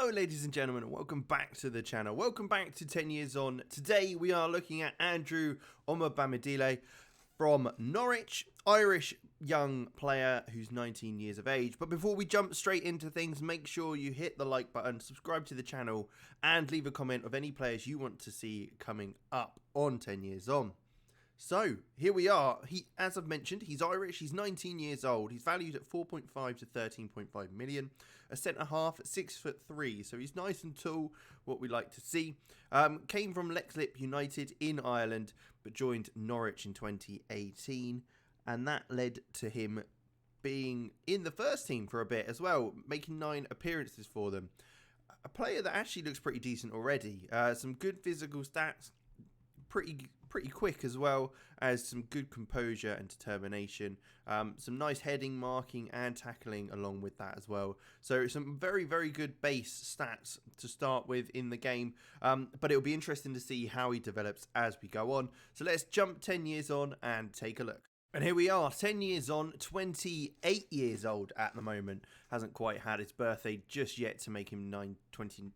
Hello ladies and gentlemen, and welcome back to the channel. Welcome back to 10 Years On. Today we are looking at Andrew Omobamidele from Norwich, Irish young player who's 19 years of age. But before we jump straight into things, make sure you hit the like button, subscribe to the channel, and leave a comment of any players you want to see coming up on 10 Years On. So, here we are. As I've mentioned, he's Irish, he's 19 years old, he's valued at 4.5 to 13.5 million, a centre-half at 6'3", so he's nice and tall, what we like to see. Came from Leixlip United in Ireland, but joined Norwich in 2018, and that led to him being in the first team for a bit as well, making 9 appearances for them. A player that actually looks pretty decent already, some good physical stats, pretty quick as well as some good composure and determination, some nice heading, marking and tackling along with that as well. So some very good base stats to start with in the game, but it'll be interesting to see how he develops as we go on. So let's jump 10 years on and take a look. And here we are, 10 years on, 28 years old at the moment. Hasn't quite had his birthday just yet to make him 19.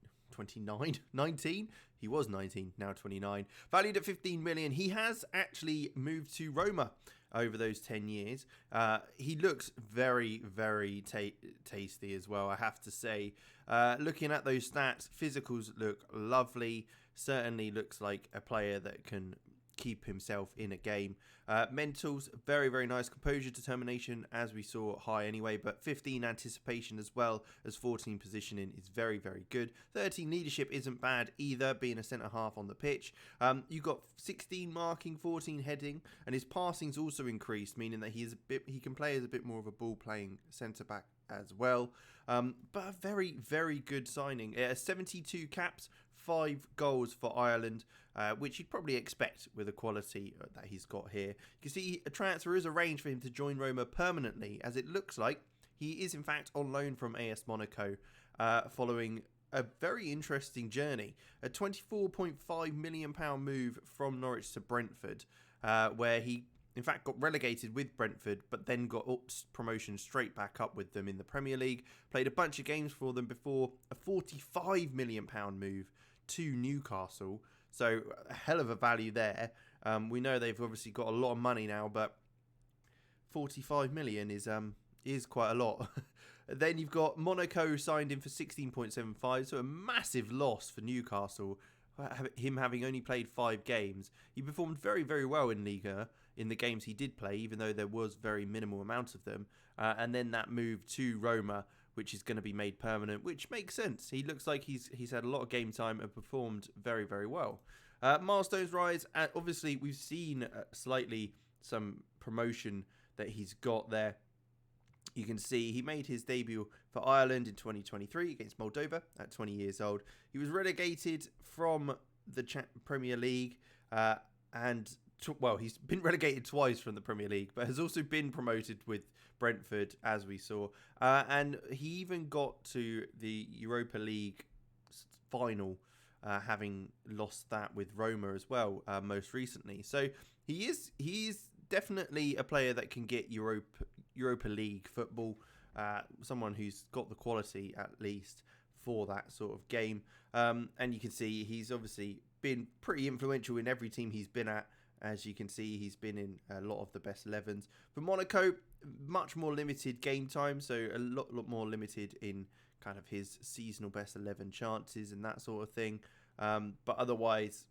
He was 19, now 29. Valued at 15 million. He has actually moved to Roma over those 10 years. He looks very tasty as well, I have to say. Looking at those stats, physicals look lovely. Certainly looks like a player that can keep himself in a game. Mentals, very nice. Composure, determination, as we saw, high anyway, but 15 anticipation as well as 14 positioning is very good. 13 leadership isn't bad either, being a centre half on the pitch. You've got 16 marking, 14 heading, and his passing's also increased, meaning that he can play as a bit more of a ball playing centre back as well. But a very good signing. 72 caps, 5 goals for Ireland, which you'd probably expect with the quality that he's got here. You can see a transfer is arranged for him to join Roma permanently, as it looks like he is in fact on loan from AS Monaco, following a very interesting journey. A £24.5 million move from Norwich to Brentford, where he in fact got relegated with Brentford, but then got promotion straight back up with them in the Premier League. Played a bunch of games for them before a £45 million move to Newcastle. So a hell of a value there. We know they've obviously got a lot of money now, but 45 million is quite a lot. Then you've got Monaco signed him for 16.75, so a massive loss for Newcastle. Him having only played 5 games. He performed very well in Liga in the games he did play, even though there was very minimal amount of them. And then that move to Roma, which is going to be made permanent, which makes sense. He looks like he's had a lot of game time and performed very well. Milestones rise. Obviously, we've seen slightly some promotion that he's got there. You can see he made his debut for Ireland in 2023 against Moldova at 20 years old. He was relegated from the Premier League he's been relegated twice from the Premier League, but has also been promoted with Brentford, as we saw. And he even got to the Europa League final, having lost that with Roma as well, most recently. So he is definitely a player that can get Europa League football, someone who's got the quality at least for that sort of game. And you can see he's obviously been pretty influential in every team he's been at. As you can see, he's been in a lot of the best 11s. For Monaco, much more limited game time, so a lot more limited in kind of his seasonal best 11 chances and that sort of thing. But otherwise,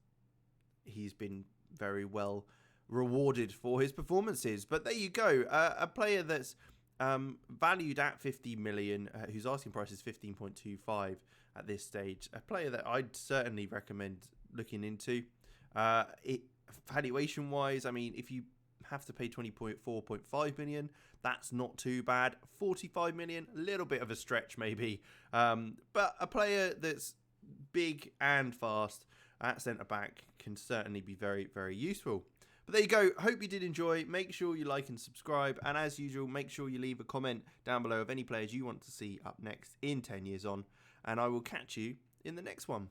he's been very well rewarded for his performances. But there you go, a player that's valued at 50 million, whose asking price is 15.25 at this stage. A player that I'd certainly recommend looking into. Valuation wise, I mean, if you have to pay 20.4.5 million, that's not too bad. 45 million, a little bit of a stretch maybe, but a player that's big and fast at centre back can certainly be very useful. But there you go. Hope you did enjoy. Make sure you like and subscribe, and as usual, make sure you leave a comment down below of any players you want to see up next in 10 Years On, and I will catch you in the next one.